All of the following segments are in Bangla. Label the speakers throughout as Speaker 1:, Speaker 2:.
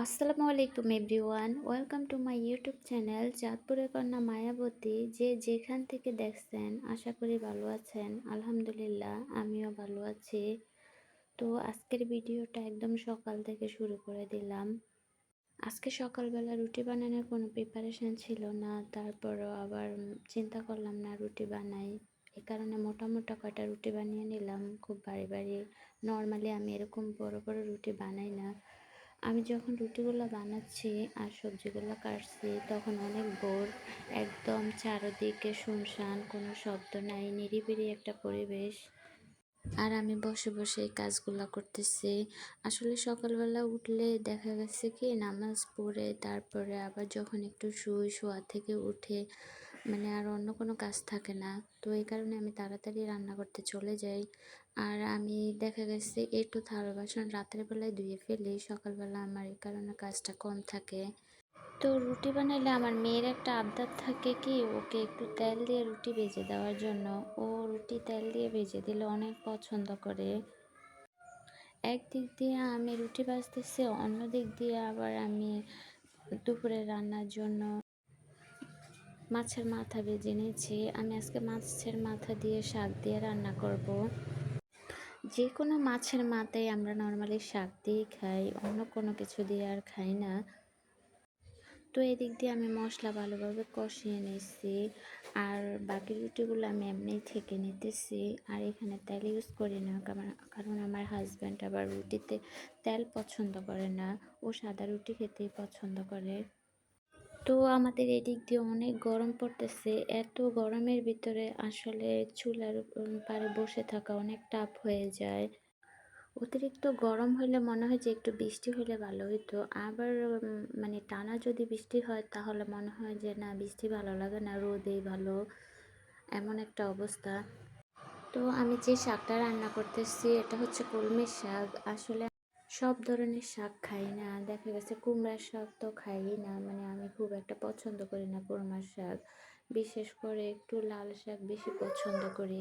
Speaker 1: আসসালামু আলাইকুম everyone, welcome to my YouTube channel চাঁদপুরের কন্যা মায়াবতী। যে যেখান থেকে দেখছেন আশা করি ভালো আছেন। আলহামদুলিল্লাহ আমিও ভালো আছি। তো আজকের ভিডিওটা একদম সকাল থেকে শুরু করে দিলাম। আজকে সকালবেলা রুটি বানানোর কোনো প্রিপারেশন ছিল না, তারপরও আবার চিন্তা করলাম না রুটি বানাই। এ কারণে মোটা মোটা কয়টা রুটি বানিয়ে নিলাম, খুব ভারী ভারী। নর্মালি আমি এরকম বড় বড় রুটি বানাই না। আমি যখন রুটিগুলো বানাচ্ছি আর সবজিগুলো কাটছি তখন অনেক বোর, একদম চারদিকে শুনশান, কোনো শব্দ নাই, নিরিবিলি একটা পরিবেশ। আর আমি বসে বসে এই কাজগুলো করতেছি। আসলে সকালবেলা উঠলে দেখা গেছে কি নামাজ পড়ে তারপরে আবার যখন একটু শোয়া থেকে উঠে আর অন্য কোনো কাজ থাকে না। তো এই কারণে আমি তাড়াতাড়ি রান্না করতে চলে যাই। আর আমি দেখা গেছে একটু থালা বাসন রাতের বেলায় ধুয়ে ফেলি, সকালবেলা আমার এই কারণে কাজটা কম থাকে। তো রুটি বানাইলে আমার মেয়ের একটা আবদার থাকে কি, ওকে একটু তেল দিয়ে রুটি ভেজে দেওয়ার জন্য। ও রুটি তেল দিয়ে ভেজে দিলে অনেক পছন্দ করে। একদিক দিয়ে আমি রুটি ভাজতেছি, অন্য দিক দিয়ে আবার আমি দুপুরে রান্নার জন্য মাছের মাথা ভেজে নিয়েছি। আমি আজকে মাছের মাথা দিয়ে শাক দিয়ে রান্না করব। যে কোনো মাছের মাথায় আমরা নর্মালি শাক দিয়ে খাই, অন্য কোনো কিছু দিয়ে আর খাই না। তো এদিক দিয়ে আমি মশলা ভালোভাবে কষিয়ে নিয়েছি, আর বাকি রুটিগুলো আমি এমনিই থেকে নিতেছি। আর এখানে তেল ইউজ করি না, কারণ আমার হাজব্যান্ড আবার রুটিতে তেল পছন্দ করে না, ও সাদা রুটি খেতেই পছন্দ করে। তো আমাদের এদিক দিয়ে অনেক গরম পড়তেছে। এত গরমের ভিতরে আসলে চুলার পাড়ে বসে থাকা অনেক টাফ হয়ে যায়। অতিরিক্ত গরম হলে মনে হয় যে একটু বৃষ্টি হলে ভালো হতো। আবার টানা যদি বৃষ্টি হয় তাহলে মনে হয় যে না, বৃষ্টি ভালো লাগে না, রোদেই ভালো, এমন একটা অবস্থা। তো আমি যে শাকটা রান্না করতেছি এটা হচ্ছে কলমির শাক। আসলে সব ধরনের শাক খাই না, দেখা গেছে কুমড়ার শাক তো খাই না, আমি খুব একটা পছন্দ করি না কুমড়ার শাক। বিশেষ করে একটু লাল শাক বেশি পছন্দ করি।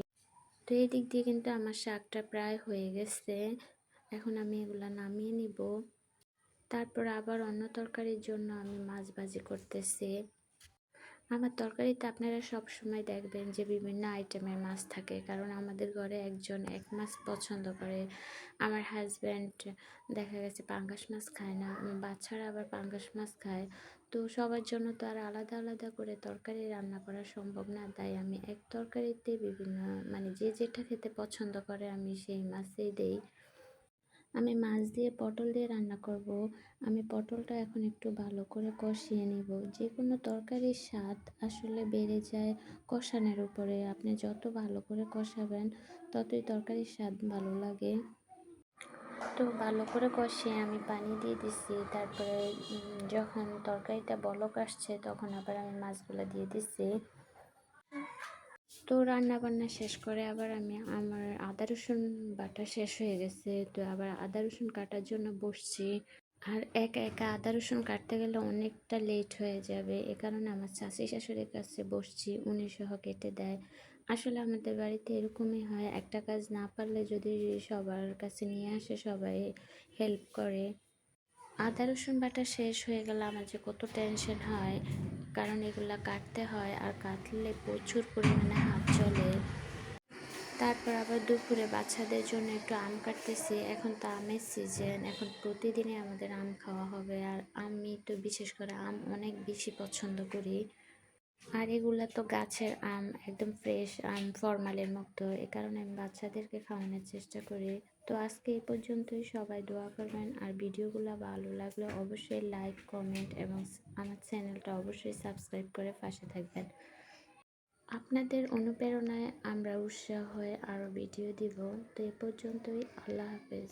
Speaker 1: তো এই দিক দিয়ে কিন্তু আমার শাকটা প্রায় হয়ে গেছে। এখন আমি এগুলা নামিয়ে নিব। তারপর আবার অন্য তরকারির জন্য আমি মাছ ভাজি করতেছি। আমার তরকারিতে আপনারা সব সময় দেখবেন যে বিভিন্ন আইটেমের মাছ থাকে, কারণ আমাদের ঘরে একজন এক মাছ পছন্দ করে। আমার হাজব্যান্ড দেখা গেছে পাঙ্গাস মাছ খায় না, আমার বাচ্চারা আবার পাঙ্গাস মাছ খায়। তো সবার জন্য তো আর আলাদা আলাদা করে তরকারি রান্না করা সম্ভব না, তাই আমি এক তরকারিতে বিভিন্ন যে যেটা খেতে পছন্দ করে আমি সেই মাছই দেই। আমি মাছ দিয়ে পটল দিয়ে রান্না করব। আমি পটলটা এখন একটু ভালো করে কষিয়ে নিব। যে কোনো তরকারির স্বাদ আসলে বেড়ে যায় কষানোর উপরে। আপনি যত ভালো করে কষাবেন ততই তরকারির স্বাদ ভালো লাগে। তো ভালো করে কষিয়ে আমি পানি দিয়ে দিছি। তারপরে যখন তরকারিটা বলক আসছে তখন আবার আমি মাছগুলো দিয়ে দিছি। তো রান্না বান্না শেষ করে আবার আমার আদা রসুন বাটা শেষ হয়ে গেছে, তো আবার আদা রসুন কাটার জন্য বসছি। আর একা একা আদা রসুন কাটতে গেলে অনেকটা লেট হয়ে যাবে, এ কারণে আমার শাশুড়ি শাশুড়ির কাছে বসছি, উনি সহ কেটে দেয়। আসলে আমাদের বাড়িতে এরকমই হয়, একটা কাজ না পারলে যদি সবার কাছে নিয়ে আসে সবাই হেল্প করে। আদা রসুন বাটা শেষ হয়ে গেলে আমার যে কত টেনশন হয়, কারণ এগুলা কাটতে হয় আর কাটলে প্রচুর পরিমাণে হাত চলে। তারপর আবার দুপুরে বাচ্চাদের জন্য একটু আম কাটতেছি। এখন তো আমের সিজন, এখন প্রতিদিনই আমাদের আম খাওয়া হবে। আর আমি তো বিশেষ করে আম অনেক বেশি পছন্দ করি। আর এগুলা তো গাছের আম, একদম ফ্রেশ আম, ফরমালের মতো, এ কারণে আমি বাচ্চাদেরকে খাওয়ানোর চেষ্টা করি। তো আজকে এই পর্যন্তই, সবাই দোয়া করবেন। আর ভিডিওগুলো ভালো লাগলে অবশ্যই লাইক, কমেন্ট এবং আমার চ্যানেলটা অবশ্যই সাবস্ক্রাইব করে পাশে থাকবেন। আপনাদের অনুপ্রেরণায় আমরা উৎসাহ হয়ে আরও ভিডিও দিব। তো এই পর্যন্তই, আল্লাহ হাফেজ।